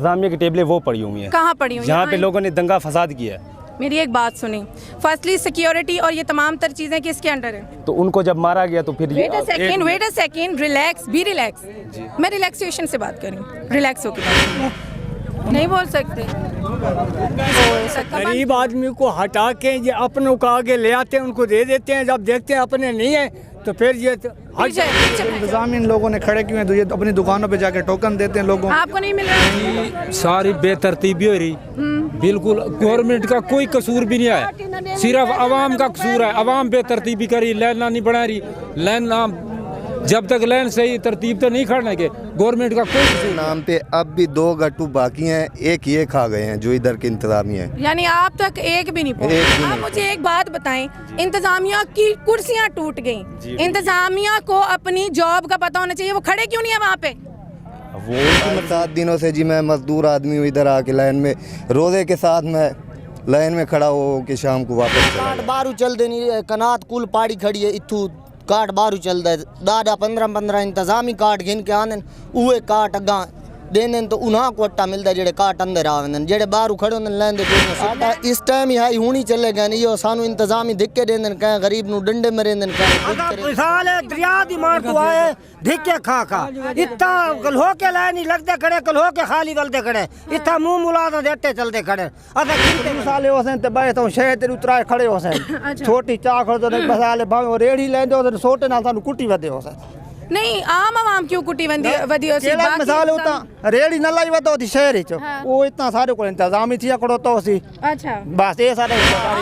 इंतजामिया की टेबलें वो पड़ी हुई हैं। कहाँ पड़ी हुई? जहाँ पे लोगों ने दंगा फसाद किया है। मेरी एक बात सुनी, फर्स्टली सिक्योरिटी और ये तमाम तर चीज़ें किसके अंडर है? तो उनको जब मारा गया तो फिर wait a second, relax, be relax. मैं रिलैक्सेशन से बात कर रही हूँ, रिलैक्स होकर बात करें। नहीं बोल सकते। गरीब आदमी को हटा के ये अपनों को आगे ले आते हैं, उनको दे देते हैं। जब देखते हैं अपने नहीं है तो फिर ये इंतजाम इन लोगों ने खड़े किए हैं, तो ये अपनी दुकानों पे जाके टोकन देते हैं लोगों। आपको नहीं मिल रहा? सारी बेतरतीबी हो रही, बिल्कुल गवर्नमेंट का कोई कसूर भी नहीं है, सिर्फ आवाम का कसूर है। आवाम बेतरतीबी करी, लाइन नहीं बना रही, लाइन जब तक लाइन सही तरतीब तो नहीं खड़ने के, गवर्नमेंट का कोई कसूर नाम पे अब भी 2 गट्टू बाकी हैं, एक ये खा गए हैं जो इधर के इंतजामिया है। यानी आप तक एक भी नहीं पहुंचे। आप मुझे एक बात बताएं, इंतजामिया की कुर्सियां टूट गई, इंतजामिया को अपनी जॉब का पता होना चाहिए, वो खड़े क्यों नहीं है वहाँ पे? वो 7 दिनों से जी मैं मजदूर आदमी हूँ, इधर आके लाइन में रोजे के साथ मैं लाइन में खड़ा हो के शाम को वापस बारू चल देनी कनात कुल पाड़ी खड़ी है, इथू काट बारू चल दे दादा 15 इंतजामी काट गिन के आने उहे काट अगा देने तो उन्हां को अट्टा मिलता जेड़े काट अंदर आवे जेड़े बारू खड़े होंदे लैंदे आटा इस टाइम ही हाई हुणी चले गए नहीं यो सानू इंतजामी धिक्के देंदे कहीं गरीब नु डंडे मरेंदे कहीं मिसाल है दरिया दी मार तो आए धिक्के खा इतना कलहो के लाए नहीं लगते खड़े, कलहो के खाली बलते खड़े, इतना मुंह मुलादा देते चलते खड़े। अदा कितने मिसाले होसे ते बाए तो शहर ते उतराए खड़े होसे, छोटी चा खड़े तो बसाले भावे रेड़ी लेंदे तो सोटे नाल सानू कुट्टी वदे होसे। नहीं आम क्यों कुटी वदी होसी? मिसाल होता रेड़ी न लाई वदो थी शहर च वो इतना सारे को इंतजाम ही थिया खड़ो तो सी। अच्छा बस ये सारे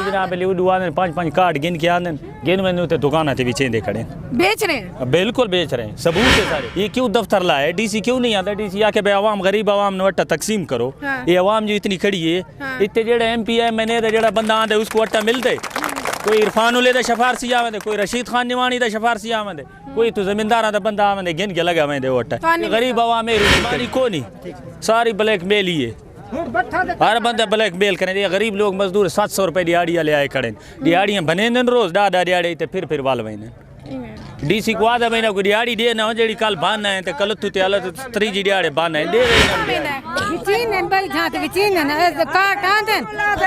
जनाब लिउडुआ ने 5 कार्ड गिन के आने गिन में उते दुकान थे बिछे दे खड़े बेच रहे हैं। बिल्कुल बेच रहे हैं, सबूत है सारे। ये क्यों दफ्तर लाए, डीसी क्यों नहीं आता? डीसी आके भाई आवाम गरीब आवाम ने अट्टा तकसीम करो। ये आवाम जो इतनी खड़ी है, इतने जेड़े MP MNA जेड़ा बंदा आंदे उसको अट्टा मिलते, कोई इरफान उले दा शफारसी आवे, कोई रशीद खान निवानी दा शफारसी आवे, कोई तो जमींदार दा बंदा आवे गिन के लगा वे ओट गरीब आवाम रोटी को नहीं, सारी ब्लैकमेल ही है। हर बंदा ब्लैकमेल करें। गरीब लोग मजदूर 700 रुपए दिहाड़ियाँ ले आए खड़े, दिहाड़ियाँ बने रोज डाडा दिहाड़ी फिर वाल वही DC को आधा महीना को दिहाड़ी दे ना जेडी कल बान है ते कल तू ते अलग त्रीजी दिहाड़े बान है दे रही ना विचीन भाई जहां ते विचीन है काट आंदे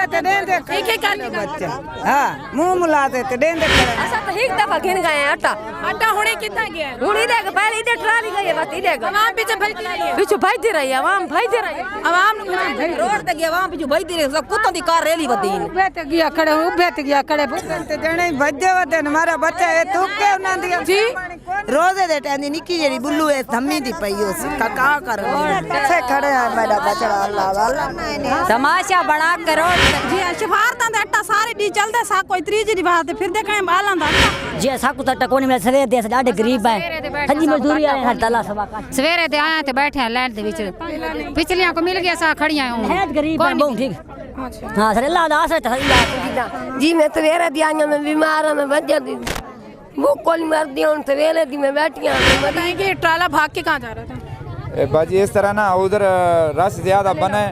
ते देंदे एक करने बच्चा हां मुंह मुलाते ते देंदे असा तो एक दफा गिन गए आटा हुणे कितना गया है? हुणी देख पहले इधर ट्राली गई है, बस इधर आवाम पीछे भजती रही है, पीछे भजती रही है आवाम, भजती रही है आवाम रोड तक आवाम पीछे भजती रही, सब कुत्तों दी कार रैली बदी उबे ते गया खड़े ते देने भजे वदे हमारा बच्चा है तू के ना दिया जी रोजे दे टाइम निकी जेडी बुल्लू है थम्मी दी पई हो का कर से खड़े हैं मेरा बच्चा अल्लाह वाला तमाशा बना करो जी शफारतां दे अट्टा सारे दी चलदे सा कोई त्रीजी दी बात फिर देखें बालां दा जी साकू तट्टा कोनी मेरे सवेरे दे डाडे गरीब है, हजी मजदूरी आए हर तला सभा का सवेरे ते आए ते बैठे हैं लाइन दे विच पिछलियां को मिल गया सा खड़ियां हूं है गरीब है बहुत ठीक। हां सर अल्लाह दास है जी मैं सवेरे दी आईया मैं बीमार हूं मैं बच्चा दी वो कोली मार दी हूं सवेरे दी मैं बैठी हूं। बताएंगे ट्राला भाग के कहां जा रहा था? बाजी इस तरह ना उधर रश ज्यादा बने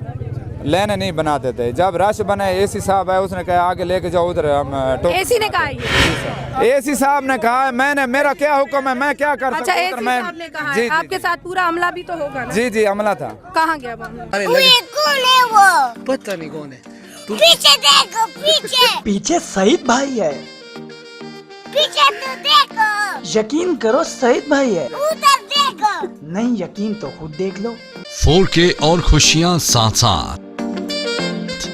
लेने नहीं बनाते थे, जब रश बने AC साहब है उसने कहा आगे लेके जाओ उधर हम AC ने कहा ये? AC साहब ने कहा मैंने मेरा क्या हुक्म है मैं क्या कर सकता हूं? AC साहब ने कहा है, आपके साथ पूरा हमला भी तो होगा ना? जी हमला था। कहां गया वो? कौन है वो? पता नहीं कौन है। पीछे देखो पीछे सईद भाई है, पीछे तो देखो, यकीन करो सईद भाई है, उधर देखो, नहीं यकीन तो खुद देख लो। 4K और खुशियां साथ साथ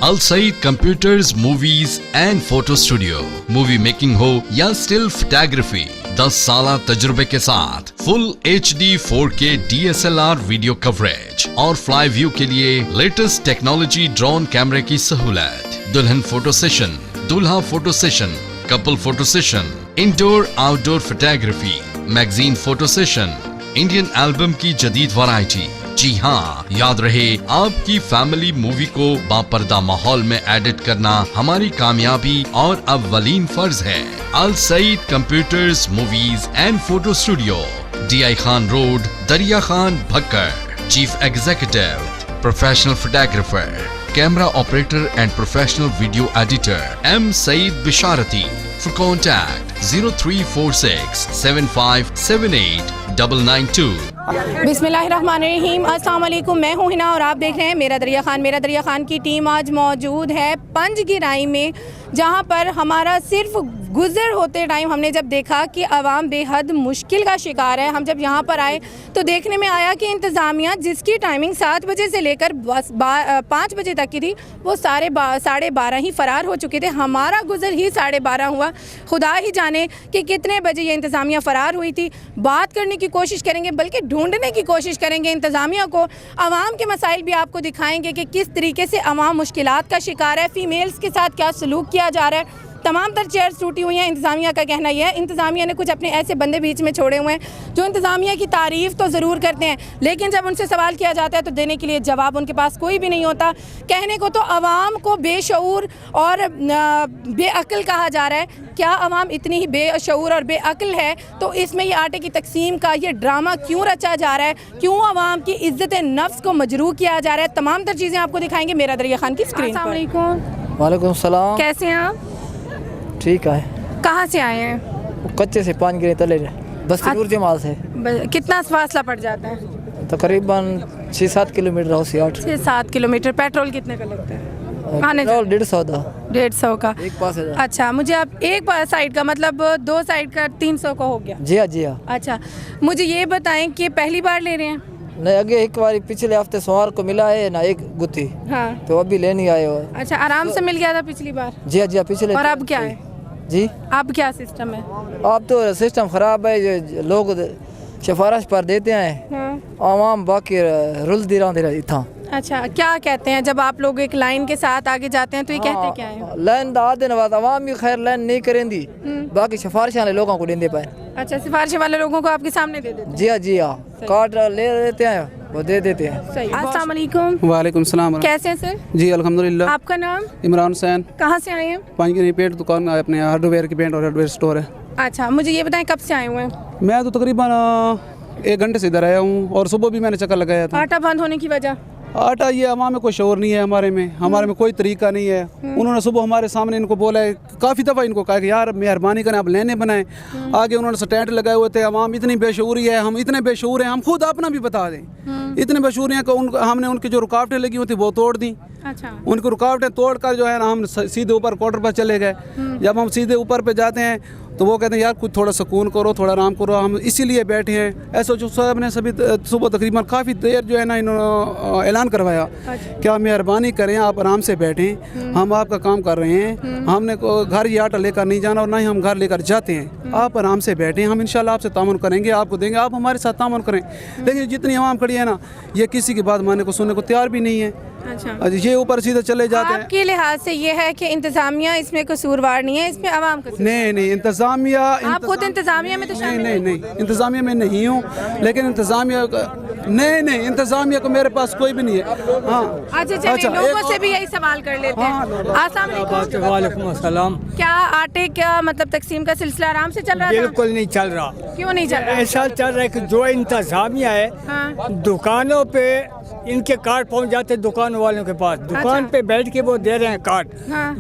Al Saeed computers movies and photo studio, movie making हो या स्टिल फोटोग्राफी, 10 साल तजुर्बे के साथ full HD 4K DSLR video coverage और फ्लाई व्यू के लिए लेटेस्ट टेक्नोलॉजी ड्रोन कैमरे की सहूलत, दुल्हन फोटो सेशन, दूल्हा photo session, couple photo session, indoor outdoor photography, magazine photo session, Indian album की जदीद वैरायटी। जी हाँ, याद रहे आपकी फैमिली मूवी को बापर्दा माहौल में एडिट करना हमारी कामयाबी और अव्वलीन फर्ज है। Al Saeed computers movies and photo studio, DI Khan road, Darya Khan Bhakkar, chief executive, professional photographer, camera operator and professional video editor M Saeed Bisharati. For contact 0346 7578 992. बिस्मिल्लाहिर्रहमानिर्रहीम, अस्सलाम वालेकुम। मैं हूँ हिना और आप देख रहे हैं मेरा दरिया खान। मेरा दरिया खान की टीम आज मौजूद है पंजगिराई में, जहाँ पर हमारा सिर्फ गुज़र होते टाइम हमने जब देखा कि आवाम बेहद मुश्किल का शिकार है। हम जब यहाँ पर आए तो देखने में आया कि इंतज़ामिया जिसकी टाइमिंग 7 बजे से लेकर बस 5 बजे तक की थी, वो 12:30 ही फ़रार हो चुके थे। हमारा गुज़र ही 12:30 हुआ। खुदा ही जाने कि कितने बजे ये इंतज़ामिया फ़रार हुई थी। बात करने की कोशिश करेंगे, बल्कि ढूंढने की कोशिश करेंगे इंतज़ामिया को। आवाम के मसाइल भी आपको दिखाएंगे कि किस तरीके से आवाम मुश्किलात का शिकार है, फ़ीमेल्स के साथ क्या सलूक किया जा रहा है। तमाम तर चेयर्स टूटी हुई हैं। इंतज़ामिया का कहना यह है, इंतज़ामिया ने कुछ अपने ऐसे बंदे बीच में छोड़े हुए हैं जो इंतज़ामिया की तारीफ़ तो ज़रूर करते हैं, लेकिन जब उनसे सवाल किया जाता है तो देने के लिए जवाब उनके पास कोई भी नहीं होता। कहने को तो आवाम को बेशऊर और बेअक्ल कहा जा रहा है। क्या आवाम इतनी ही बेशऊर और बेअक्ल है? तो इसमें ये आटे की तकसीम का ये ड्रामा क्यों रचा जा रहा है? क्यों आवाम की इज़्ज़त नफ्स को मजरूह किया जा रहा है? तमाम तर चीज़ें आपको दिखाएंगे मेरा दरिया खान की स्क्रीन पर। अस्सलाम वालेकुम। वालेकुम सलाम। कैसे हैं आप? ठीक है। कहाँ से आए हैं? कच्चे से पान गिरे तले बस नूर जमाल से। कितना फासला पड़ जाता है? तकरीबन 6-7 किलोमीटर हो, 6-7 किलोमीटर। पेट्रोल कितने का लगता है? पेट्रोल 150 का एक पास है। अच्छा, मुझे आप एक साइड का मतलब 2 साइड का 300 का हो गया। जी हाँ जी हाँ। अच्छा, मुझे ये बताएं कि पहली बार ले रहे हैं? नहीं, आगे एक बार पिछले हफ्ते सोमवार को मिला है ना एक गुत्थी। हाँ। तो अभी लेने आए हो। अच्छा, आराम से मिल गया था पिछली बार? जी हाँ जी हाँ, पिछले। और अब क्या है जी? अब क्या सिस्टम है? अब तो सिस्टम खराब है, लोग सिफारिश पर देते हैं, आवाम बाकी रुल दी रहा इतना। अच्छा, क्या कहते हैं जब आप लोग एक लाइन के साथ आगे जाते हैं तो ये कहते क्या है? लाइन दा देने बाद आवाम भी खैर लाइन नहीं करेंदी, बाकी सिफारिश वाले लोगों को देंदे पाए। अच्छा, सिफारिश वाले लोगों को आपके सामने दे देते हैं? जी हाँ जी हाँ, कार्ड ले लेते हैं, वो दे देते हैं। सही। अस्सलाम वालेकुम। वालेकुम सलाम। कैसे हैं सर? जी अल्हम्दुलिल्लाह। आपका नाम? इमरान हुसैन। कहाँ से आए हैं? पांचगिरी पेंट दुकान है, अपने हार्डवेयर की पेंट और हार्डवेयर स्टोर है। अच्छा, मुझे ये बताएं कब से आए हुए हैं? मैं तो तकरीबन 1 घंटे से इधर आया हूँ और सुबह भी मैंने चक्कर लगाया था। आटा बंद होने की वजह? आटा ये आवाम में कोई शोर नहीं है, हमारे में कोई तरीका नहीं है। उन्होंने सुबह हमारे सामने इनको बोला है, काफ़ी दफ़ा इनको कहा कि यार मेहरबानी करें आप लेने बनाएं। आगे उन्होंने स्टैंड लगाए हुए थे, आवाम इतनी बेशऊरी है, हम इतने बेशऊर हैं, हम खुद अपना भी बता दें, इतने बेशऊर हैं कि हमने उनकी जो रुकावटें लगी हुई थी वो तोड़ दी। अच्छा। उनकी रुकावटें तोड़ कर जो है ना हम सीधे ऊपर क्वार्टर पर चले गए। जब हम सीधे ऊपर पे जाते हैं तो वो कहते हैं यार कुछ थोड़ा सुकून करो, थोड़ा आराम करो, हम इसीलिए बैठे हैं। ऐसा जो साहब ने सभी सुबह तकरीबन काफ़ी देर जो है ना इन्होंने ऐलान करवाया। अच्छा। क्या मेहरबानी करें आप आराम से बैठें, हम आपका काम कर रहे हैं, हमने घर ये आटा लेकर नहीं जाना और ना ही हम घर लेकर जाते हैं, आप आराम से बैठें, हम इंशाल्लाह आपसे तामुन करेंगे, आपको देंगे, आप हमारे साथ तामुन करें। लेकिन जितनी आवाम खड़ी है ना, ये किसी की बात मानने को सुनने को तैयार भी नहीं है। अच्छा। ये ऊपर सीधे चले जाते हैं। आपके लिहाज से ये है कि इंतजामिया इसमें कसूरवार नहीं है, इसमें आवाम कसूरवार? नहीं, इंतजामिया आप खुद इंतजामिया में तो शामिल? नहीं, इंतजामिया में नहीं हूँ, लेकिन इंतजामिया नहीं, इंतजामिया को मेरे पास कोई भी नहीं है। हाँ। अच्छा, चलिए लोगों से भी यही सवाल कर लेते हैं। अस्सलाम वालेकुम। वालेकुम अस्सलाम। क्या आटे का मतलब तकसीम का सिलसिला आराम से चल रहा है? बिल्कुल नहीं चल रहा। क्यों नहीं चल रहा? ऐसा चल रहा है कि जो इंतजामिया है, दुकानों पे इनके कार्ड पहुंच जाते हैं दुकान वालों के पास, दुकान पे बैठ के वो दे रहे हैं कार्ड।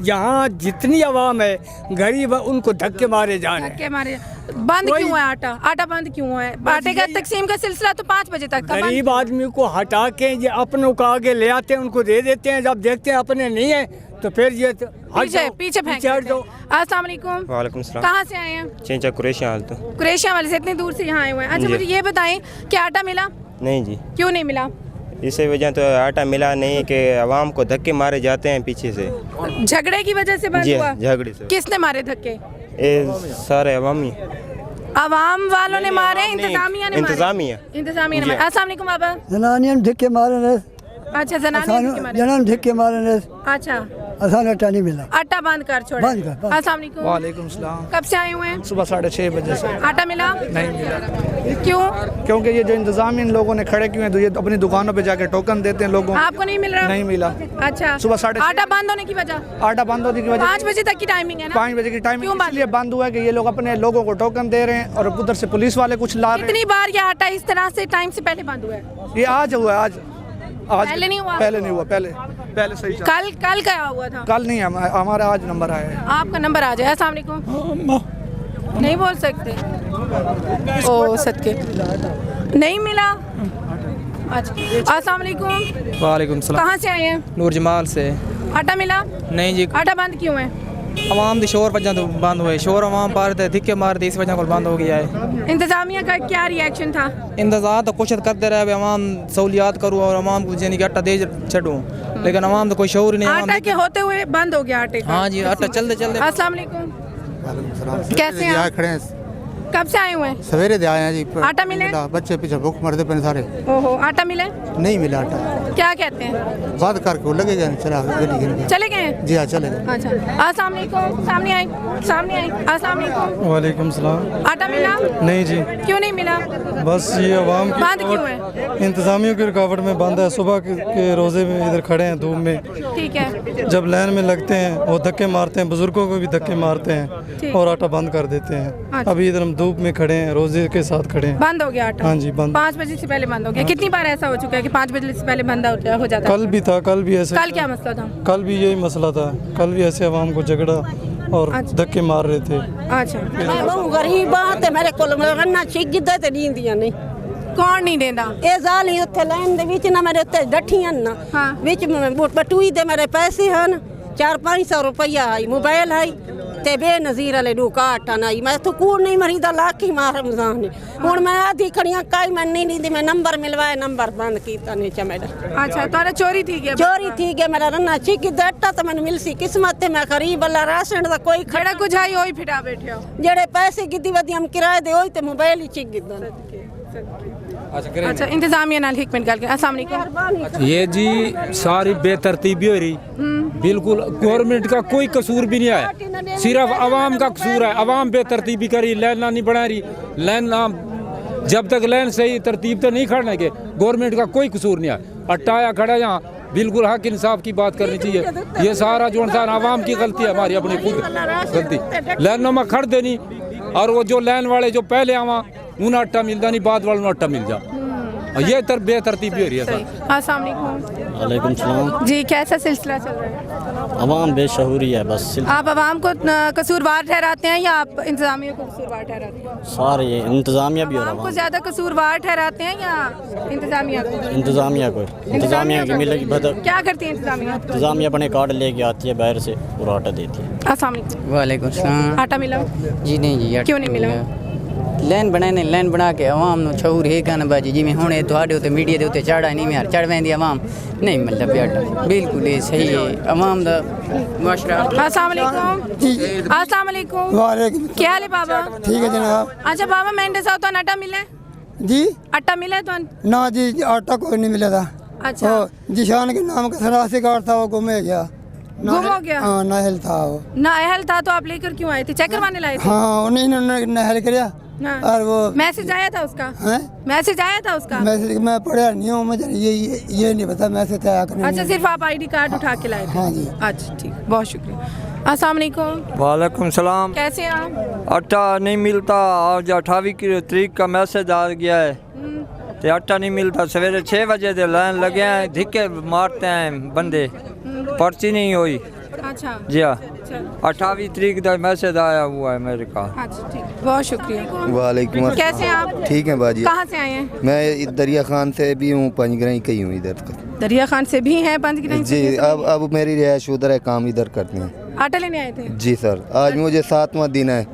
यहाँ जितनी आवाम है गरीब है, उनको धक्के मारे जा रहे हैं। धक्के मारे। बंद क्यों है आटा? आटा बंद क्यों है? आटे का तकसीम का सिलसिला तो 5 बजे तक था। गरीब आदमी को हटा के ये अपनों को आगे ले आते हैं, उनको दे देते हैं। जब देखते हैं अपने नहीं है तो फिर ये पीछे फेंक देते हैं। अस्सलाम वालेकुम। वालेकुम सलाम। कहाँ से आए हैं? चेंचा कुरैशिया हाल तो। कुरैशिया वाले से इतनी दूर से यहाँ आए हुए हैं। अच्छा, मुझे ये बताएं कि आटा मिला? नहीं जी। क्यों नहीं मिला? इसी वजह तो आटा मिला नहीं कि आवाम को धक्के मारे जाते हैं पीछे से। झगड़े की वजह से बंद हुआ? झगड़े से। किसने मारे धक्के? सारे अवामी, आवाम वालों ने मारे, इंतजामिया ने मारे? इंतजामिया ने मारे। अस्सलाम वालेकुम बाबा। जनानियों ने धक्के मारे। अच्छा, जनानियों धक्के मारे। अच्छा, आसान आटा नहीं मिला। आटा बंद कर छोड़ा। अस्सलाम वालेकुम। वालेकुम सलाम। कब से आए हुए हैं? सुबह 6:30 बजे से। आटा मिला? नहीं मिला। क्यों? क्योंकि ये जो इंतजाम इन लोगों ने खड़े किए हैं, तो ये अपनी दुकानों पे जाके टोकन देते हैं लोगों। आपको नहीं मिल रहा? नहीं मिला। अच्छा, सुबह 6:30। आटा बंद होने की वजह? आटा बंद होने की वजह 5 बजे तक की टाइमिंग है ना? 5 बजे की टाइमिंग इसलिए बंद हुआ है कि ये लोग अपने लोगों को टोकन दे रहे हैं और उधर से पुलिस वाले कुछ ला रहे हैं। कितनी बार ये आटा इस तरह से टाइम से पहले बंद हुआ है? ये आज हुआ है। आज पहले नहीं हुआ? पहले नहीं हुआ। पहले सही चला। कल क्या हुआ था? कल नहीं, हमारा आज नंबर आया है। आपका नंबर आ जाए। अस्सलाम वालेकुम। नहीं बोल सकते? ओ सदके। नहीं मिला। अच्छा, अस्सलाम वालेकुम। वालेकुम सलाम। कहाँ से आए हैं? नूर जमाल से। आटा मिला? नहीं जी, आटा बंद क्यों है? आवाम दी शोर वजह तो बंद हुए, शोर आवाम पार थे धिक्के मारते, इस वजह को बंद हो गया है। इंतजामिया का क्या रिएक्शन था? इंतजार तो कुछ करते रहे, आवाम सहूलियात करूँ और आवाम को यानी कि आटा दे छूँ, लेकिन आवाम तो कोई शोर नहीं। आटा के होते हुए बंद हो गया आटे का? हाँ जी, आटा चलते चलते। अस्सलाम वालेकुम। कैसे हैं आप? खड़े हैं, कब से आए हुए हैं? सवेरे दे आए हैं जी। आटा मिले? बच्चे पीछे भूख मरते पे सारे। ओहो, आटा मिले? नहीं मिला आटा। क्या कहते हैं? बात करके लगे गए, चले गए? जी हाँ, चले गए। अच्छा, अस्सलाम वालेकुम। सामने आई, सामने आई। अस्सलाम वालेकुम। वालेकुम सलाम। आटा मिला? नहीं जी। क्यों नहीं मिला? बस ये अवाम की बंद क्यों है? इंतजामियों की रुकावट में बंद है। सुबह के रोजे में इधर खड़े हैं धूप में, ठीक है। जब लाइन में लगते हैं वो धक्के मारते हैं, बुजुर्गों को भी धक्के मारते हैं और आटा बंद कर देते हैं। अभी इधर हम धूप में खड़े हैं, रोजे के साथ खड़े हैं। बंद हो गया आटा? हाँ जी, बंद। 5 बजे से पहले बंद हो गया। कितनी बार ऐसा हो चुका है कि 5 बजे से पहले बंद हो जाता है? कल भी था, कल भी ऐसे। कल क्या मसला था? कल भी यही मसला था, कल भी ऐसे अवाम को झगड़ा और धक्के मार रहे थे। अच्छा, मैं बहुत गरीब बात मेरे को रन्ना छिगिदा ते नींदियां नहीं। कौन नहीं देंदा? ए जाली उत्थे लाइन दे विच ना मेरे उत्ते डठियां ना, विच बटूई दे मेरे पैसे हन 400-500 रुपया आई, मोबाइल आई ते बेनज़ीर वाले डूका आटा नहीं। मैं तो कूड़ नहीं मरी दा लाख ही मार रमजान हुण मैं आधी खड़ियां काई मैं नहीं दी, मैं नंबर मिलवाए, नंबर बंद कीता नीचे मेरा। अच्छा, तोरा चोरी थी गया? चोरी थी गया मेरा रन्ना छिकी दट्टा तो मैंने मिलसी किस्मत ते मैं गरीब अल्लाह राशन दा कोई खड़ा कुछ आई होई फिटा बैठे हो जेड़े पैसे गिद्दी वदी हम किराए दे होई ते मोबाइल ही छिक गिद्दा। अच्छा, इंतजामिया नाल एक मिनट गल कर। अस्सलाम वालेकुम। ये जी सारी बेतरतीबी हो रही, बिल्कुल गवर्नमेंट का कोई कसूर भी नहीं है, सिर्फ आवाम का कसूर है। आवाम बेतरतीबी करी, लाइन नहीं बना रही, लाइन जब तक लाइन सही तरतीब तो नहीं खड़ने के, गवर्नमेंट का कोई कसूर नहीं है। अट्टाया खड़ा यहाँ, बिल्कुल हक इंसाफ की बात करनी चाहिए। ये सारा जो इंसान आवाम की गलती है, हमारी अपनी खुद गलती। लाइनों में खड़ देनी और वो जो लाइन वाले जो पहले आवा उन्हें आटा मिलता नहीं, बाद वालों आटा मिल जा, ये बेतरतीबी हो रही है सर। अस्सलाम वालेकुम। वालेकुम सलाम। जी, कैसा सिलसिला चल रहा है? अवाम बेशऊरी है बस। आप अवाम को कसूरवार ठहराते हैं या आप इंतजामिया को कसूरवार ठहराते हैं? सारे इंतजामिया भी हो रहा है। आपको ज़्यादा कसूरवार ठहराते हैं या इंतजामिया को? इंतजामिया को। इंतजामिया की मिलेगी बदल। क्या करती है इंतजामिया? इंतजामिया अपने कार्ड लेके आती है बाहर से और आटा देती है। अस्सलाम वालेकुम। वालेकुम सलाम। आटा मिला? जी नहीं जी, क्यों नहीं मिला? लाइन बनाने लाइन बना के आवाम नु छूर है कहना बाजी जिवें हुणे तुहाडे उत्ते मीडिया दे उत्ते चढ़ा नहीं यार चढ़ वेंदी आवाम नहीं मतलब आटा बिल्कुल ये सही है आवाम दा माशरा। अस्सलाम वालेकुम। अस्सलाम वालेकुम। वालेकुम। क्या हाल है बाबा? ठीक है जनाब। अच्छा बाबा, मैं साथ तो आटा मिला जी? आटा मिला तो ना जी, आटा कोई नहीं मिला था। अच्छा, जिशान के नाम का सरासी कार्ड था, वो गुम गया। गुम हो गया? हाँ, नहल था वो। नहल था तो आप लेकर क्यों आए थे? चेक करवाने लाए थे? हाँ, उन्हीं ने नहल किया और वो मैसेज आया था उसका? मैसेज आया था उसका? मैसेज मैं पढ़ा नहीं हूँ, मुझे ये नहीं पता मैसेज आया कि नहीं। अच्छा, सिर्फ आप आईडी कार्ड उठा के लाए थे? हाँ जी। अच्छा ठीक, बहुत शुक्रिया। अस्सलाम वालेकुम। वालेकुम सलाम। कैसे हैं आप? आटा नहीं मिलता, आज 28 की तारीख का मैसेज आ गया है तो आटा नहीं मिलता। सवेरे 6 बजे से लाइन लगे हैं, धिक्के मारते हैं बंदे, पर्ची नहीं हुई। अच्छा जी हाँ, 28 तारीख का मैसेज आया हुआ है मेरे का। अच्छा ठीक, बहुत शुक्रिया। वालेकुम अस्सलाम। कैसे हैं आप? ठीक है बाजी। कहाँ से आए हैं? मैं दरिया खान से भी हूँ, पंजगराई का ही हूँ इधर का। दरिया खान से भी हैं पंजगराई? जी, अब मेरी रिहाइश उधर है, काम इधर करते हैं। आटा लेने आए थे? जी सर, आज मुझे 7वां दिन है,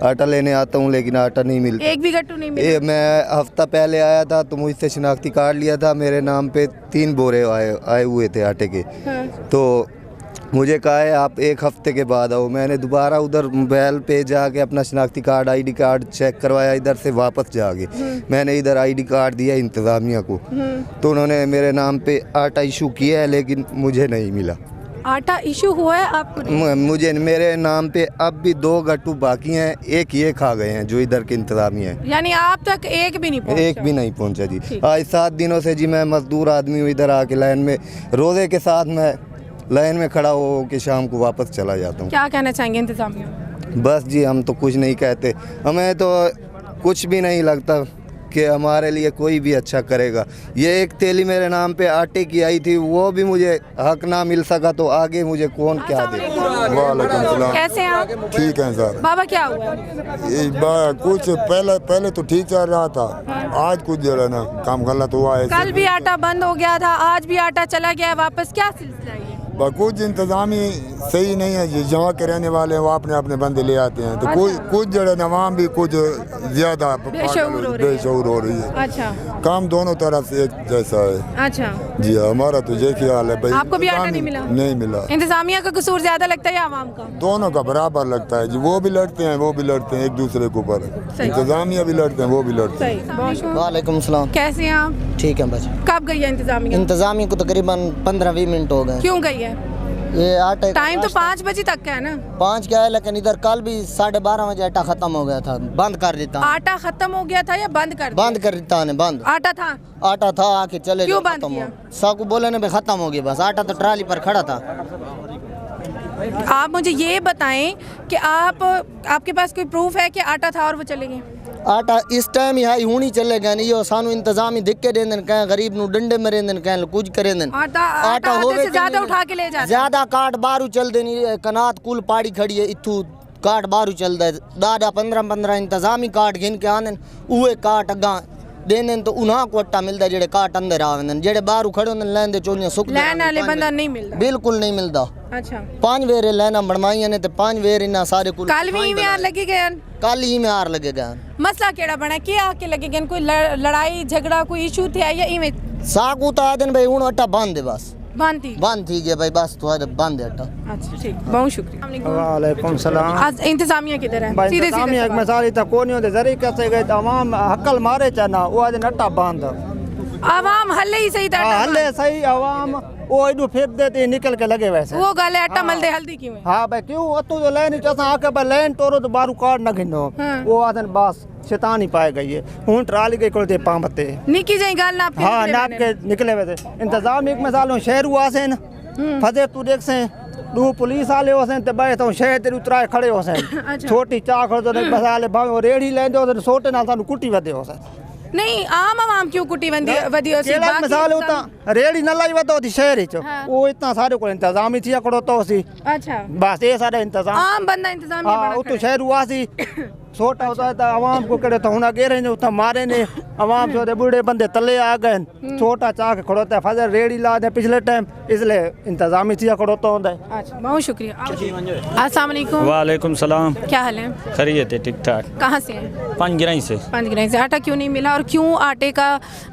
आटा लेने आता हूँ लेकिन आटा नहीं मिलता। एक भी गट्टू नहीं मिला? मैं हफ्ता पहले आया था तो मुझसे शनाख्ती कार्ड लिया था, मेरे नाम पे 3 बोरे आए हुए थे आटे के। हाँ। तो मुझे कहा है आप 1 हफ्ते के बाद आओ। मैंने दोबारा उधर मोबाइल पे जाके अपना शनाख्ती कार्ड आईडी कार्ड चेक करवाया, इधर से वापस जाके मैंने इधर आईडी कार्ड दिया इंतज़ामिया को, तो उन्होंने मेरे नाम पे आटा इशू किया है लेकिन मुझे नहीं मिला। आटा इशू हुआ है आपको? मुझे मेरे नाम पे अब भी 2 गट्टू बाकी हैं, एक ये खा गए हैं जो इधर के इंतज़ामिया है। यानी आप तक एक भी नहीं पहुंचा? एक भी नहीं पहुंचा जी। आज 7 दिनों से जी मैं मजदूर आदमी हूँ, इधर आके लाइन में रोज़े के साथ मैं लाइन में खड़ा हो के शाम को वापस चला जाता हूँ। क्या कहना चाहेंगे इंतजामिया? बस जी, हम तो कुछ नहीं कहते, हमें तो कुछ भी नहीं लगता कि हमारे लिए कोई भी अच्छा करेगा। ये एक थैली मेरे नाम पे आटे की आई थी, वो भी मुझे हक ना मिल सका तो आगे मुझे कौन क्या दे। वालेकुम सलाम। कैसे हैं आप? ठीक है सर। बाबा क्या हुआ? कुछ पहले तो ठीक चल रहा था, आज कुछ जो है ना काम गलत हुआ है। कल भी आटा बंद हो गया था, आज भी आटा चला गया है वापस, क्या सिलसिला है? कुछ इंतजामी सही नहीं है, जहाँ के रहने वाले हैं वो अपने अपने बंदे ले आते हैं, तो कुछ जो है नवाम भी कुछ ज्यादा बेशऊर हो रही है। अच्छा, काम दोनों तरफ से एक जैसा है। अच्छा जी हमारा तो ये ख्याल है भाई। आपको भी आटा नहीं मिला? नहीं मिला। इंतजामिया का कसूर ज्यादा लगता है या आवाम का? दोनों का बराबर लगता है जी, वो भी लड़ते हैं वो भी लड़ते हैं एक दूसरे के ऊपर, इंतजामिया भी लड़ते हैं वो भी लड़ते हैं। वालेकुम सलाम। कैसे हैं आप? ठीक है बच्चे। कब गई है इंतजामिया? इंतजामिया को तकरीबन 15-20 मिनट हो गए। क्यों गई है? ये आटे टाइम तो 5 बजे तक का है ना? 5 क्या है, लेकिन इधर कल भी 12:30 बजे आटा खत्म हो गया था, बंद कर देता। आटा खत्म हो गया था या बंद कर? बंद कर देता ने। बंद आटा था? आटा था, आके चले क्यों बंद किया? सबको बोले ने खत्म हो गया, बस आटा तो ट्राली पर खड़ा था। आप मुझे ये बताएं कि आपके पास कोई प्रूफ है कि आटा था और वो चले गए? आटा इस टाइम ही हूं ही चले गए नहीं, सानू इंतजाम ही दिक्के देंदन, कहें गरीब नु डंडे मरे देन, कहें कुछ करे देन। आटा होवे से ज्यादा उठा के ले जाते, ज्यादा काट बारू चल देनी। कनात कुल पाड़ी खड़ी है, इथू काट बारू चल दे, 10-15 इंतजामी काट गिन के आने, उहे काट अगा देने तो उन्हां को आटा मिलदा जेड़े काट अंदर आवेंदन, जेड़े बारू खड़े होंदन लैंदे चोलियां सुक लैन वाले बंदा नहीं मिलदा, बिल्कुल नहीं मिलदा। अच्छा 5 वेरे लैना बनवाइयां ने ते 5 वेरे इना सारे कुल कल भी में आर लगे गए? कल ही में आर लगे गए। मसला केड़ा बना के आके लगे गए? कोई लड़ाई झगड़ा कोई इशू थे या इमे सागू ता दिन भाई हुन आटा बांध दे, बस बांध थी गया भाई, बस तो बांध दे आटा। अच्छा ठीक, बहुत शुक्रिया। वालेकुम सलाम। आज इंतजामिया किधर है? सीधे इंतजामिया में सारी तक कोनी होते जरी कैसे गए आवाम हकल मारे चना वो आज नट्टा बांध आवाम हल्ले ही सही था, हल्ले सही आवाम वो इडू फेंक देते निकल के लगे वैसे वो गाले आटा मलदे हल्दी क्यों है? हाँ भाई क्यों अतु जो लेन चसा आके भाई लेन तोरो तो बारू काट न गिनो वो आदन बस शैतान ही पाए गई है हुन ट्राली के कोलते पांबते निकी जाई गाल ना फिर हां नाक के निकले वैसे इंतजाम एक मसालो शहर हुआ से न फदे तू देख से दो पुलिस वाले होसे ते बाय तो शहर ते उतराए खड़े होसे छोटी चाक हो तो बसाले भावे रेड़ी लेंदे हो सोटे नाल सानू कुटी वदे होसे नहीं आम क्यों कुटी वदी होसी? केला मिसाल होता रेड़ी न लाई वदो थी शहर ही वो इतना सारे को इंतजाम ही थी कड़ो तो सी। अच्छा बस ये सारे इंतजाम आम बंदा इंतजाम ही बड़ा तो शहर हुआ सी छोटा होता है आवाम को करे तो हुना गेरे ने उतना मारे ने आवाम जो बूढ़े बंदे तले आ गए छोटा चाक खड़ोता है फजर रेड़ी ला दे पिछले टाइम इसलिए इंतजाम ही थी कड़ो तो होता है। अच्छा बहुत शुक्रिया। अस्सलाम वालेकुम। वालेकुम सलाम। क्या हाल है? खैरियत है, ठीक ठाक। कहाँ से हैं? पंजगिराई से। पंजगिराई से। आटा क्यों नहीं मिला और क्यों आटे का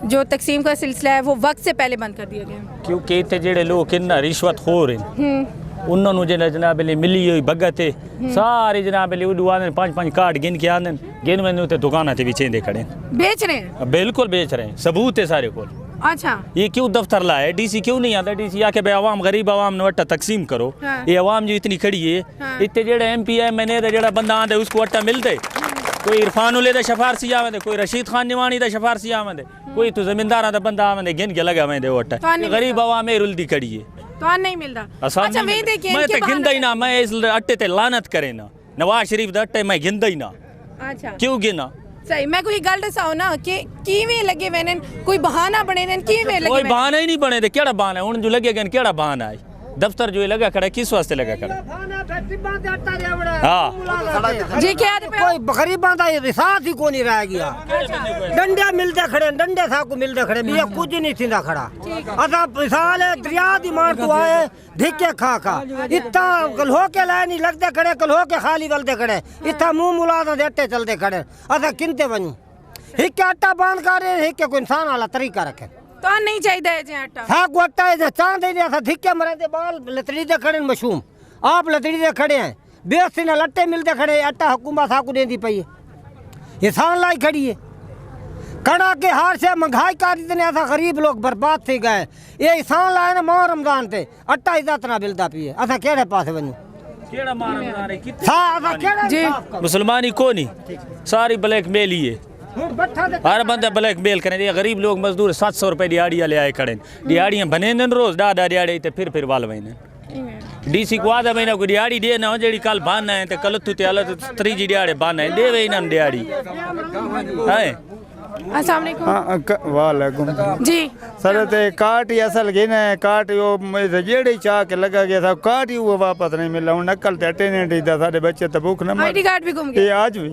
जो तकसीम का सिलसिला है वो वक्त से पहले बंद कर दिया गया? क्योंकि इतने जेड़े लोग इन्ना रिश्वत हो रहे उन्होंने जनाब मिली हुई भगत है सारे जनाब उडू आने 5-5 कार्ड गिन के आने गिन मैंने उते दुकाना ते बिछे दे खड़े बेच रहे हैं। बिल्कुल बेच रहे हैं, सबूत है सारे को। अच्छा ये क्यों दफ्तर लाए? डीसी क्यों नहीं आता? डीसी आके भाई आवाम गरीब आवाम ने अट्टा तकसीम करो। हाँ। ये आवाम जो इतनी खड़ी है इतने जेड़े MP MNA जेड़ा बंदा आंदे उसको अट्टा मिलते, कोई इरफान उले दा सिफारसी आवे, कोई रशीद खान निवानी दा सिफारसी आवे, कोई तो जमींदार दा बंदा आवे गिन के लगा मैं दे अट्टा गरीब आवाम में रुलदी खड़ी है तो नहीं मिलता। अच्छा वे देखिए मैं तो गिनदा ही ना, मैं इस अट्टे ते लानत करे ना नवाज शरीफ दा अट्टे मैं गिनदा ही ना। अच्छा क्यों गिना? सही मैं कोई गल दसाओ ना कि किवें लगे वेने कोई बहाना बने ने किवें लगे? कोई बहाना ही नहीं बने, केड़ा बहाना है हुन जो लगे गन केड़ा बहाना है? दफ्तर जो लगा खड़ा किस वास्ते लगा खड़ा? हाँ जी क्या कोई गरीबां दा हिसाब ही कोनी रह गया। डंडे मिलते खड़े डंडे साकू मिलते खड़े भी कुछ नहीं थींदा खड़ा। असा मिसाल है दरिया दी मार तो आए धिक्के खा इतना कलहो के लाए नहीं लगते खड़े कलहो के खाली वलते खड़े इतना मुंह मुलादा दे अट्टे चलते खड़े असा किनते बनू हिक्के आटा बांध कर हिक्के कोई इंसान वाला तरीका रखे तो नहीं चाहिए जे आटा हाँ गोटा है चांद दे दिया धिक्के मरे दे बाल लतड़ी दे खड़े मशूम आप लतड़ी दे खड़े हैं बेस्ती ना लट्टे मिलते खड़े आटा हुकूमत साकू देंदी पई है इंसान लाई खड़ी है कड़ा के हार से महंगाई कर इतने ऐसा गरीब लोग बर्बाद थी गए ये इंसान लाए ना माह रमजान पे आटा इज्जत ना मिलता पी है असा केड़े पास बनू मुसलमानी को नहीं सारी ब्लैक मेल ही है हर बंदा ब्लैक मेल करें। गरीब लोग मजदूर 700 रुपए दिहाड़ियाँ ले आए खड़े दिहाड़ियाँ बने रोज डाडा दिहाड़ी तो फिर वाल वही डीसी को आधा महीना को दिहाड़ी दे ना जी कल बहाना है तो कल तू तीजी दिहाड़े बहाना है दे वे इन्होंने दिहाड़ी है अस्सलाम वालेकुम। वालेकुम जी सर ते काट ही असल गिने काट यो जेड़ी चाह के लगा गया था काट ही वो वापस नहीं मिला हूं नकल ते अटेंडेंट ही था सारे बच्चे तो भूख न आईडी कार्ड भी गुम गया। ये आज भी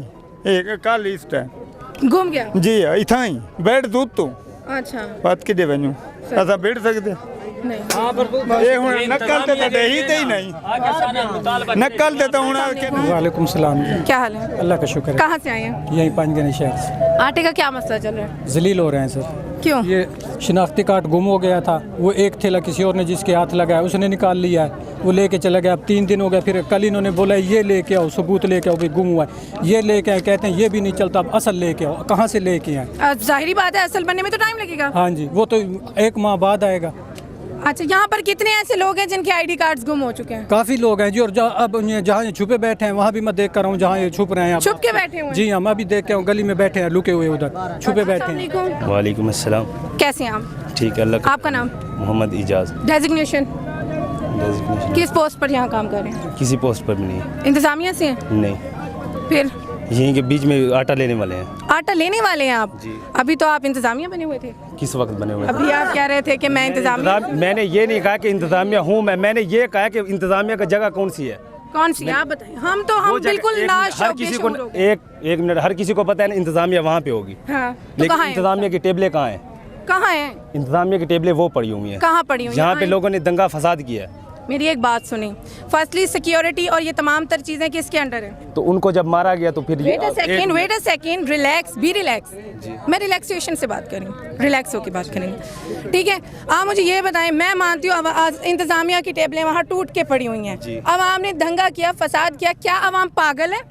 एक कल इस टाइम गुम गया जी इथा ही बैठ दूध तो अच्छा बात की दे वनू असा बैठ सकते नहीं ये हुन नकल ते तो ही ते ही नहीं नकल ते तो हुन वालेकुम सलाम। क्या हाल है? अल्लाह का शुक्र है। कहाँ से आए हैं? यहीं पांचगनी शहर से। आटे का क्या मसला चल रहा है? जलील हो रहे हैं सर। क्यों? ये शिनाख्ती कार्ड गुम हो गया था, वो एक थैला किसी और ने जिसके हाथ लगाया उसने निकाल लिया है, वो लेके चला गया। अब 3 दिन हो गए, फिर कल इन्होंने बोला ये लेके आओ सबूत लेके आओ भाई गुम हुआ है, ये लेके आए, कहते हैं ये भी नहीं चलता, अब असल लेके आओ। कहाँ से लेके आए? जाहिर बात है असल बनने में तो टाइम लगेगा। हाँ जी, वो तो 1 माह बाद आएगा। अच्छा, यहाँ पर कितने ऐसे लोग हैं जिनके आईडी कार्ड्स गुम हो चुके हैं? काफी लोग हैं जी, और अब जहाँ ये छुपे बैठे हैं वहाँ भी मैं देख कर रहा हूँ, जहाँ ये छुप रहे हैं छुप के बैठे हुए। जी हाँ, मैं भी देख के हूँ, गली में बैठे हैं लुके हुए उधर छुपे बैठे हैं। वालेकुम अस्सलाम। कैसे हैं आप? ठीक है अल्लाह। आपका नाम? मोहम्मद इजाज। डेजिग्नेशन किस पोस्ट पर यहाँ काम कर रहे हैं? किसी पोस्ट पर भी नहीं है। इंतजामिया से हैं? नहीं। फिर यहीं के बीच में आटा लेने वाले हैं। आटा लेने वाले हैं आप? जी। अभी तो आप इंतजामिया बने हुए थे। किस वक्त बने हुए? अभी आप कह रहे थे कि मैं इंतजामिया। मैंने ये नहीं कहा कि इंतजामिया हूँ मैंने ये कहा कि इंतजामिया का जगह कौन सी है। कौन सी? आप बताइए। हम बिल्कुल हर किसी को एक मिनट, हर किसी को पता है इंतजामिया वहाँ पे होगी। हाँ, तो लेकिन इंतजामिया की टेबलें कहाँ हैं? कहाँ हैं? इंतजामिया की टेबलें वो पड़ी हुई हैं। कहाँ पड़ी हुई हैं? जहाँ पे लोगों ने दंगा फसाद किया है। मेरी एक बात सुनी, फर्स्टली सिक्योरिटी और ये तमाम तर चीजें किसके अंडर है? तो उनको जब मारा गया तो फिर wait a second, relax, be relax. मैं रिलैक्सेशन से बात करूँ, रिलैक्स होकर बात करेंगे, ठीक है? आप मुझे ये बताएं, मैं मानती हूँ इंतजामिया की टेबलें वहाँ टूट के पड़ी हुई हैं, अवाम ने दंगा किया, फसाद किया, क्या अवाम पागल है?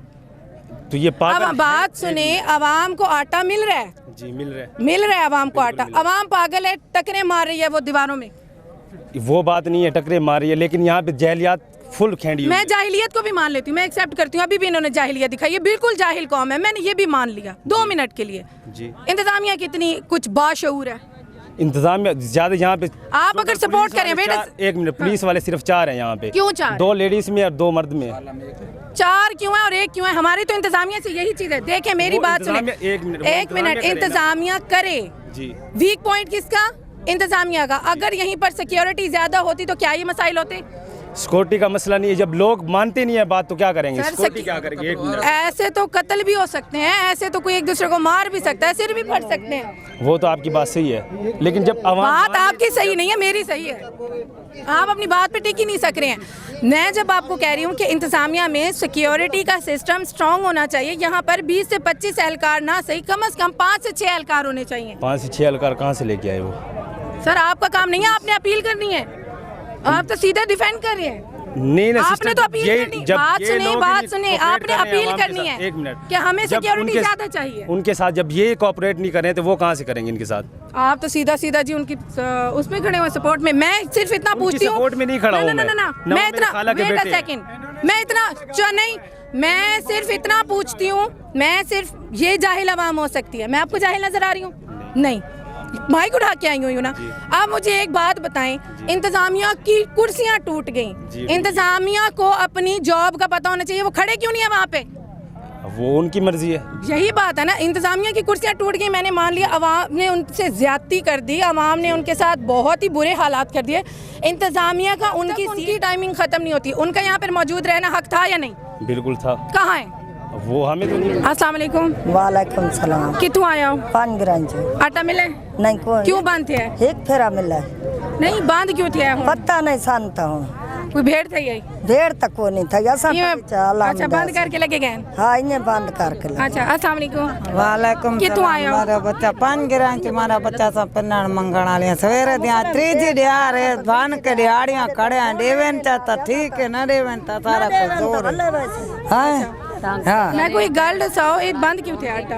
तो ये पागल। अब बात सुने, अवाम को आटा मिल रहा है जी, मिल रहा है अवाम को आटा, अवाम पागल है, टकरे मार रही है वो दीवारों में। वो बात नहीं है, टकरे मार रही है, लेकिन यहाँ पे जाहिलियत फुल खेड़ी हुई है। मैं जाहिलियत को भी मान लेती हूँ, मैं एक्सेप्ट करती हूँ, अभी भी इन्होंने जाहिलियत दिखाई है, बिल्कुल जाहिल कौम है, मैंने ये भी मान लिया 2 मिनट के लिए। जी। इंतजामिया कितनी कुछ बाशऊर है। इंतजामिया ज्यादा यहाँ पे आप अगर सपोर्ट करें बेटा। 1 मिनट, पुलिस वाले सिर्फ 4 हैं यहाँ पे। क्यों 4? 2 लेडीज में और 2 मर्द में। 4 क्यों है और 1 क्यों है? हमारी तो इंतजामिया से यही चीज है। देखें मेरी बात सुने, 1 मिनट, इंतजामिया करे। वीक पॉइंट किसका? इंतजामिया का। अगर यहीं पर सिक्योरिटी ज्यादा होती तो क्या ये मसाइल होते? सिक्योरिटी का मसला नहीं है, जब लोग मानते नहीं है बात तो क्या करेंगे? सिक्योरिटी क्या करेंगे? 1 मिनट। ऐसे तो कत्ल भी हो सकते हैं, ऐसे तो कोई एक दूसरे को मार भी सकता है, सिर भी फट सकते हैं। वो तो आपकी बात सही है, लेकिन जब बात आपकी सही नहीं है, मेरी सही है। आप अपनी बात पे टिक ही नहीं सक रहे हैं। मैं जब आपको कह रही हूँ कि इंतजामिया में सिक्योरिटी का सिस्टम स्ट्रांग होना चाहिए, यहाँ पर 20 से 25 एहलकार ना सही, कम से कम 5 से 6 एहलकार होने चाहिए। 5 से 6 एहलकार कहाँ से लेके आए वो? सर आपका काम नहीं है, आपने अपील करनी है, आप तो सीधा डिफेंड कर रहे हैं। नहीं आपने तो अपील करनी, बात सुने, आपने अपील करनी है। 1 मिनट, कि हमें सिक्योरिटी ज्यादा चाहिए। उनके साथ जब ये कोऑपरेट नहीं करें तो वो कहाँ से करेंगे इनके साथ? आप तो सीधा जी उनकी उसमें खड़े हुए सपोर्ट में। मैं सिर्फ इतना पूछती हूँ, सपोर्ट में नहीं खड़ा हूँ मैं सिर्फ इतना पूछती हूँ, मैं सिर्फ ये जाहिल अवाम हो सकती है। मैं आपको जाहिल नजर आ रही हूँ? नहीं, माइक उठा के आई हुई ना। आप मुझे एक बात बताएं, इंतजामिया की कुर्सियां टूट गईं, इंतजामिया को अपनी जॉब का पता होना चाहिए, वो खड़े क्यों नहीं है वहाँ पे? वो उनकी मर्जी है। यही बात है ना, इंतजामिया की कुर्सियां टूट गई, मैंने मान लिया अवाम ने उनसे ज्यादती कर दी, अवाम ने उनके साथ बहुत ही बुरे हालात कर दिए। इंतजामिया का उनकी टाइमिंग खत्म नहीं होती, उनका यहाँ पर मौजूद रहना हक था या नहीं? बिल्कुल था। कहाँ है वो? हमें तो नहीं। अस्सलाम वालेकुम। वालेकुम सलाम। कितों आया हो? पानगरंज। आटा मिले? नहीं, कोई क्यों बंद थे? एक फेरा मिला नहीं, बंद क्यों थे? पता नहीं, जानता हूँ। कोई भेड़ था? यही भेड़ तक को नहीं था। अच्छा, बंद करके लगे गए? हाँ, इन्हें बंद करके। अच्छा, अस्सलाम वालेकुम। वालेकुम। कितों आया हो? हमारा बच्चा पानगरंज, तुम्हारा बच्चा सब पन्नाड़ मंगण लिया सवेरे दिया 3 दिहाड़ है, धान के दिहाड़ियाँ खड़े हैं, देवेन चाहता ठीक है, न देवेन चाहता सारा कुछ जोर है। हाँ। मैं कोई गल दसाओ, एक बंद क्यों थे आटा?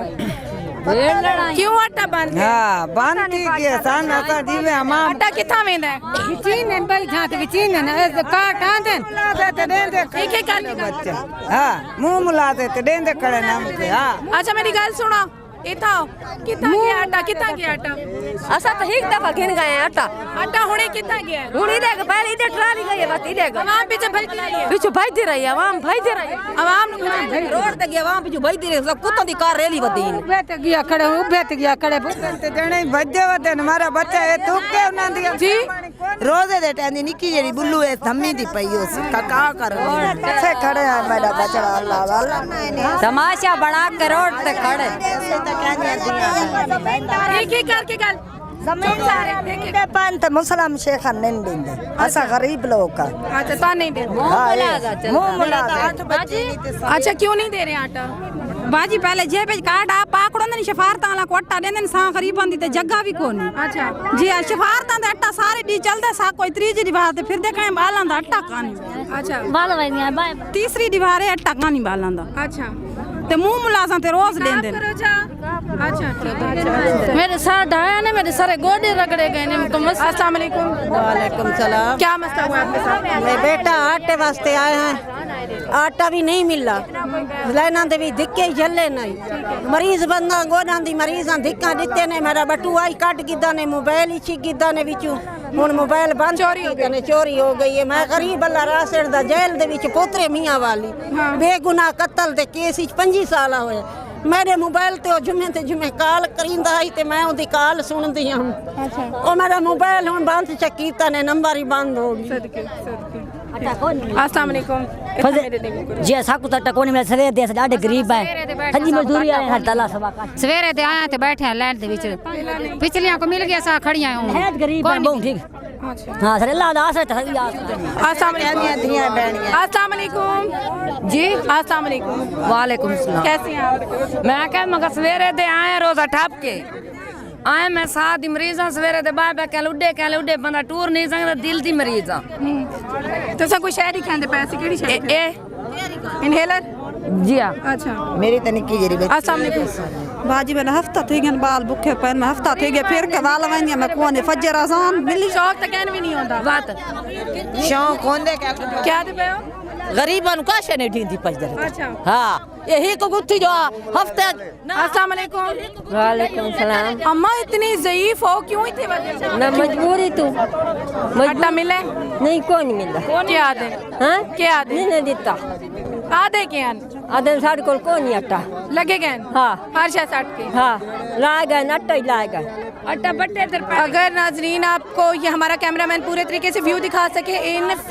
क्यों आटा बंद? हाँ, बंद थी के सन ऐसा जीवे हम आटा किथा वेंदा है? विचीन है भाई, जहाँ विचीन है ना, ऐसे काट आते एक एक कर बच्चा। हाँ, मुंह मुला देते देंदे खड़े नाम पे। हाँ। अच्छा मेरी गल सुनो, इथा कितना गया आटा, कितना गया आटा? असा तो एक दफा गिन गए हैं आटा। आटा हुणे कितना गया है? हुणी देख पहले इधर ट्राली गई है, बस इधर गई। आवाम पीछे भजती रही है, पीछे भजती रही है, आवाम भजती रही है। आवाम रोड तक गया, आवाम पीछे भजती रही, सब कुत्तों दी कार रैली बदी इन। उबे ते गया खड़े, उबे ते गया खड़े, ते देने भजे वदे हमारा बच्चा है तू के ना दिया जी। रोजे दे टांदी निकी जेडी बुल्लू है थम्मी दी पई हो सी का कर से खड़े हैं मेरा बच्चा। अल्लाह वाला तमाशा बना के रोड ते खड़े। एक करके गल जमीन सारे पंत मुसलमान शेख नहीं देंगे, ऐसा गरीब लोग का। अच्छा तो नहीं दे रहे, मुंह मुला। अच्छा क्यों नहीं दे रहे आटा? बाजी पहले जेब काट आप पाकड़ो ने शफारत वाला को अट्टा देंदे सा गरीबां दी ते जगह भी कोनी। अच्छा जी शफारत दे अट्टा सारे डी चलदा सा कोई तीसरी दीवार ते फिर देखे बालां दा अट्टा कानी। अच्छा बाल वैनिया बाय तीसरी दीवार है अट्टा कानी बालां दा। अच्छा ते मुंह मुलाजा ते रोज लेंदे। अच्छा ठीक। मेरे साथ आया ने मेरे सारे गोडे रगड़े गए ने। अस्सलाम वालेकुम। वालेकुम सलाम। क्या मसला हुआ आपके साथ? मेरे बेटा आटे वास्ते आए हैं, आटा भी नहीं मिला, लाइना दे भी धिक्के झल्ले नहीं। मरीज बंदा गोडा दी मरीजा धिक्का दिते ने। मेरा बटू आई कट गिदा ने, मोबाइल ही छिक गिदा ने विचू। हुन मोबाइल बंद चोरी हो गई है। मैं गरीब अल्लाह रासड़ दा जेल दे विच पोतरे मियां वाली बेगुनाह कत्ल दे केस 25 साल होए। मेरे मोबाइल ते जुमे कॉल करींदा आई ते मैं ओदी कॉल सुनदी हूं। ओ मेरा मोबाइल हुन बंद चकीता ने, नंबर ही बंद हो गई। अस्सलाम वालेकुम। जी साकू तट्टा कोनी में सवेर दे डाडे गरीब है, हजी मजदूरी आए हर तला सवा का सवेरे ते आया ते बैठे हैं लाइन दे विच, पिछलियां को मिल गया सा खड़ियां हूं। है गरीब है बहुत ठीक। हां सर अल्लाह दा आसरा तहरी आस। अस्सलाम वालेकुम जी। अस्सलाम वालेकुम। वालेकुम सलाम। कैसे हैं आप? मैं कह मगर सवेरे दे आए रोजा ठप के आए मैं साथ दी मरीज़ां सवेरे दे बाय कह उड्डे बंदा टूर नहीं सकदा, दिल दी मरीज़ां। तो सब कुछ शहर ही खांदे पैसे केड़ी शहर? ए इनहेलर जी हां। अच्छा मेरी तो निकी जेरी बेटी। अस्सलाम वालेकुम। बाजी मैंने हफ्ता थे गन बाल भुखे पर मैं हफ्ता थे गए फिर के बाल वंदिया मैं कोने फजर आसान मिली। शौक तो कहन भी नहीं होता बात शौक होंदे क्या दे पे हो? गरीबां नु काशे नहीं दींदी पजदर। अच्छा हां यही को गुत्थी जो हफ्ते। अस्सलाम वालेकुम। वालेकुम सलाम। अम्मा इतनी ज़ईफ हो क्यों इतने वजह? ना मजबूरी तू आटा मिले नहीं को नहीं मिलदा। क्या दे? हां क्या दे? नहीं दिता आधे के अन आधे साड को नहीं आटा लगे गए। हां हर शय साट के। हां लाए गए आटा ही लाए गए आटा बट्टे इधर। अगर नाजरीन आपको ये हमारा कैमरामैन पूरे तरीके से व्यू दिखा सके,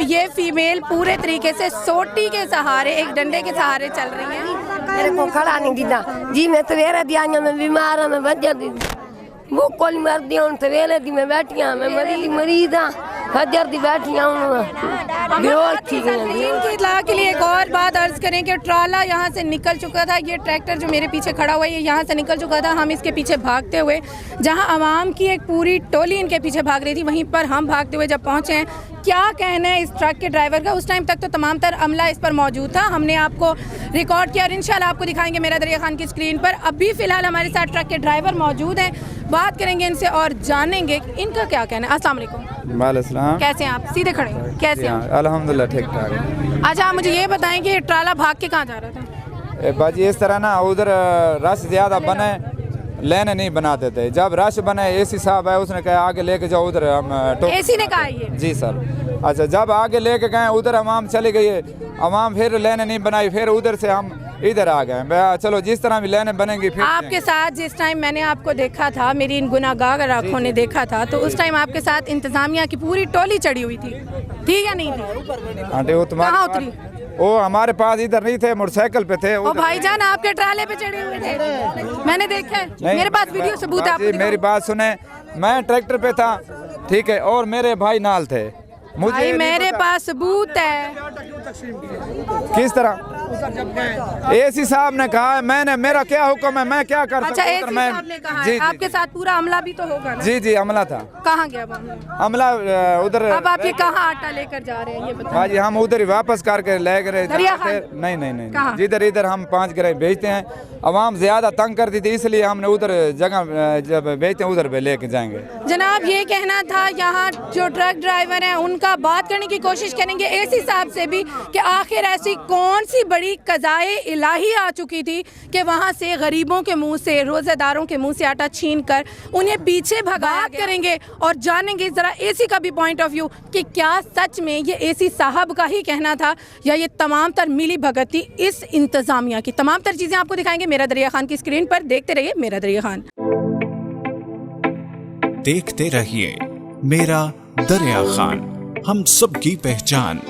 ये फीमेल पूरे तरीके से सोटी के सहारे, एक डंडे के सहारे चल रही है। मेरे को खड़ा नहीं दिता जी। मैं सवेरे दी आई मैं बीमार हूं, मैं बच दी वो कोल मर दी हूं। सवेरे दी मैं बैठी हूं, मैं मरीज हां, हजर दी बैठी हूं। बेहोश थी गई। इनकी इत्तला के लिए एक और बात अर्ज करें कि ट्राला यहाँ से निकल चुका था। ये ट्रैक्टर जो मेरे पीछे खड़ा हुआ है ये यहाँ से निकल चुका था। हम इसके पीछे भागते हुए, जहाँ आवाम की एक पूरी टोली इनके पीछे भाग रही थी, वहीं पर हम भागते हुए जब पहुँचे हैं। क्या कहना है इस ट्रक के ड्राइवर का? उस टाइम तक तो तमाम तर अमला इस पर मौजूद था, हमने आपको रिकॉर्ड किया और इंशाल्लाह आपको दिखाएंगे मेरा दरिया खान की स्क्रीन पर। अभी फ़िलहाल हमारे साथ ट्रक के ड्राइवर मौजूद हैं, बात करेंगे इनसे और जानेंगे इनका क्या कहना है। अस्सलाम वालेकुम। वालेकुम। कैसे हैं आप? सीधे खड़े कैसे हैं? अल्हम्दुलिल्लाह ठीक ठाक। अच्छा आप मुझे ये बताएं कि ये ट्राला भाग के कहाँ जा रहा था? बाजी इस तरह ना उधर रश ज़्यादा बने, लेने नहीं बनाते थे। जब रश बने एसी साहब है उसने कहा आगे लेके जाओ उधर हम एसी ने कहा ये? जी सर। अच्छा जब आगे लेके गए उधर अवाम चली गई, अवाम फिर लेने नहीं बनाई, फिर उधर से हम इधर आ गए। चलो जिस तरह भी लेने बनेंगी। फिर आपके साथ जिस टाइम मैंने आपको देखा था, मेरी इन गुनाहगार आँखों ने देखा था, तो उस टाइम आपके साथ इंतजामिया की पूरी टोली चढ़ी हुई थी, ठीक है नहीं थी? आंटी वो कहाँ उतरी? वो हमारे पास इधर नहीं थे, मोटरसाइकिल पे थे। ओ भाईजान आपके ट्राले पे चढ़े हुए थे, मैंने देखा है, मेरे पास वीडियो सबूत है। आपको मेरी बात सुने, मैं ट्रैक्टर पे था ठीक है, और मेरे भाई नाल थे। मुझे मेरे पास सबूत है। किस तरह? एसी साहब ने कहा, मैंने मेरा क्या हुक्म है, मैं क्या कर सकता हूं? अच्छा एसी साहब ने कहा है, आपके साथ पूरा अमला भी तो होगा ना? जी अमला था। कहाँ गया अमला? उधर। अब आप ये कहाँ आटा लेकर जा रहे हैं ये बताइए? हाँ जी हम उधर ही वापस करके ले गए। नहीं जिधर इधर हम 5 ग्राम भेजते हैं, अवाम ज्यादा तंग करती थी इसलिए हमने उधर जगह जब भेजते हैं उधर पे लेके जाएंगे। जनाब ये कहना था, यहाँ जो ट्रक ड्राइवर हैं उनका बात करने की कोशिश करेंगे एसी साहब से भी कि आखिर ऐसी कौन सी बड़ी कज़ाए इलाही आ चुकी थी कि वहाँ से गरीबों के मुंह से, रोज़ेदारों के मुंह से आटा छीन कर उन्हें पीछे भगा करेंगे और जानेंगे ज़रा एसी का भी पॉइंट ऑफ व्यू कि क्या सच में ये एसी साहब का ही कहना था या ये तमाम तर मिली भगत थी इस इंतज़ामिया की। तमाम तर चीज़ें आपको दिखाएंगे मेरा दरिया खान की स्क्रीन पर। देखते रहिए मेरा दरिया खान। देखते रहिए मेरा दरिया खान, हम सबकी पहचान।